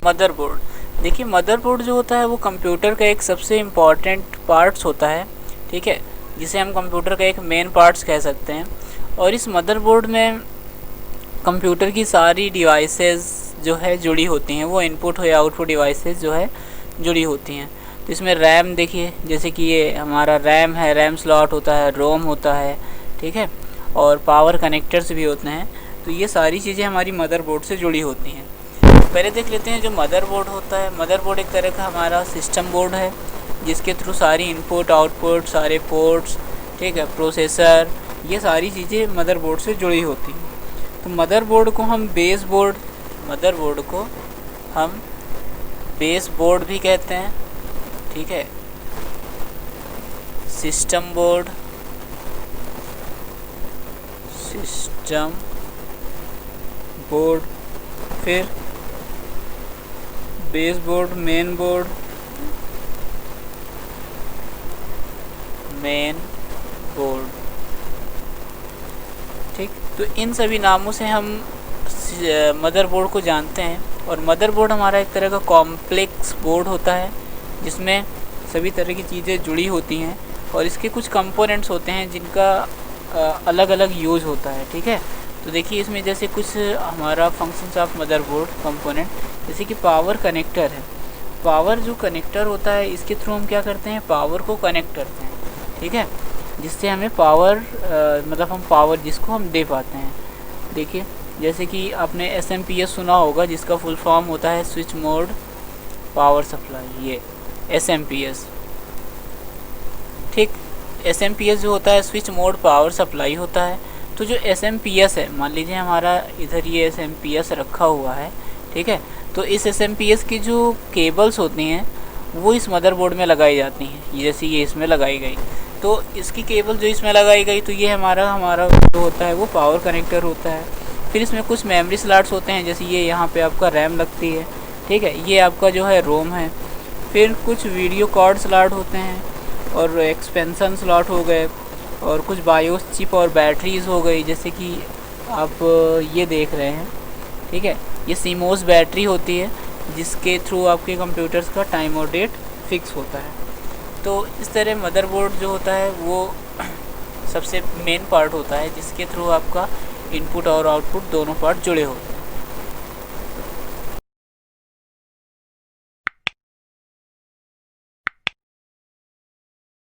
Motherboard. देखिए motherboard जो होता है वो कंप्यूटर का एक सबसे इम्पॉर्टेंट पार्ट्स होता है, ठीक है, जिसे हम कंप्यूटर का एक मेन पार्ट्स कह सकते हैं। और इस मदरबोर्ड में कंप्यूटर की सारी डिवाइसेस जो है जुड़ी होती हैं, वो इनपुट या आउटपुट डिवाइसेस जो है जुड़ी होती हैं। तो इसमें रैम देखिए, जैसे कि ये हमारा रैम है, रैम स्लॉट होता है, रोम होता है, ठीक है, और पावर कनेक्टर्स भी होते हैं। तो ये सारी चीज़ें हमारी मदरबोर्ड से जुड़ी होती हैं। पहले देख लेते हैं जो मदरबोर्ड होता है। मदरबोर्ड एक तरह का हमारा सिस्टम बोर्ड है, जिसके थ्रू सारी इनपुट आउटपुट, सारे पोर्ट्स, ठीक है, प्रोसेसर, ये सारी चीज़ें मदरबोर्ड से जुड़ी होती हैं। तो मदरबोर्ड को हम बेस बोर्ड भी कहते हैं, ठीक है, सिस्टम बोर्ड, फिर बेस बोर्ड, मेन बोर्ड, ठीक। तो इन सभी नामों से हम मदरबोर्ड को जानते हैं। और मदरबोर्ड हमारा एक तरह का कॉम्प्लेक्स बोर्ड होता है, जिसमें सभी तरह की चीज़ें जुड़ी होती हैं और इसके कुछ कंपोनेंट्स होते हैं जिनका अलग अलग यूज़ होता है, ठीक है। तो देखिए इसमें जैसे कुछ हमारा फंक्शंस ऑफ मदरबोर्ड कंपोनेंट, जैसे कि पावर कनेक्टर है। पावर जो कनेक्टर होता है, इसके थ्रू हम क्या करते हैं, पावर को कनेक्ट करते हैं, ठीक है, जिससे हमें पावर मतलब हम पावर जिसको हम दे पाते हैं। देखिए जैसे कि आपने SMPS सुना होगा, जिसका फुल फॉर्म होता है स्विच मोड पावर सप्लाई, ये SMPS, ठीक। SMPS जो होता है स्विच मोड पावर सप्लाई होता है। तो जो SMPS है, मान लीजिए हमारा इधर ये SMPS रखा हुआ है, ठीक है, तो इस SMPS की जो केबल्स होती हैं वो इस मदरबोर्ड में लगाई जाती हैं, जैसे ये इसमें लगाई गई। तो इसकी केबल जो इसमें लगाई गई, तो ये हमारा जो होता है वो पावर कनेक्टर होता है। फिर इसमें कुछ मेमोरी स्लॉट्स होते हैं, जैसे ये यहाँ पे आपका रैम लगती है, ठीक है, ये आपका जो है रोम है। फिर कुछ वीडियो कार्ड स्लॉट होते हैं और एक्सपेंशन स्लॉट हो गए, और कुछ बायोस चिप और बैटरीज हो गई, जैसे कि आप ये देख रहे हैं, ठीक है, ये CMOS बैटरी होती है, जिसके थ्रू आपके कंप्यूटर्स का टाइम और डेट फिक्स होता है। तो इस तरह मदरबोर्ड जो होता है वो सबसे मेन पार्ट होता है, जिसके थ्रू आपका इनपुट और आउटपुट दोनों पार्ट जुड़े होते हैं।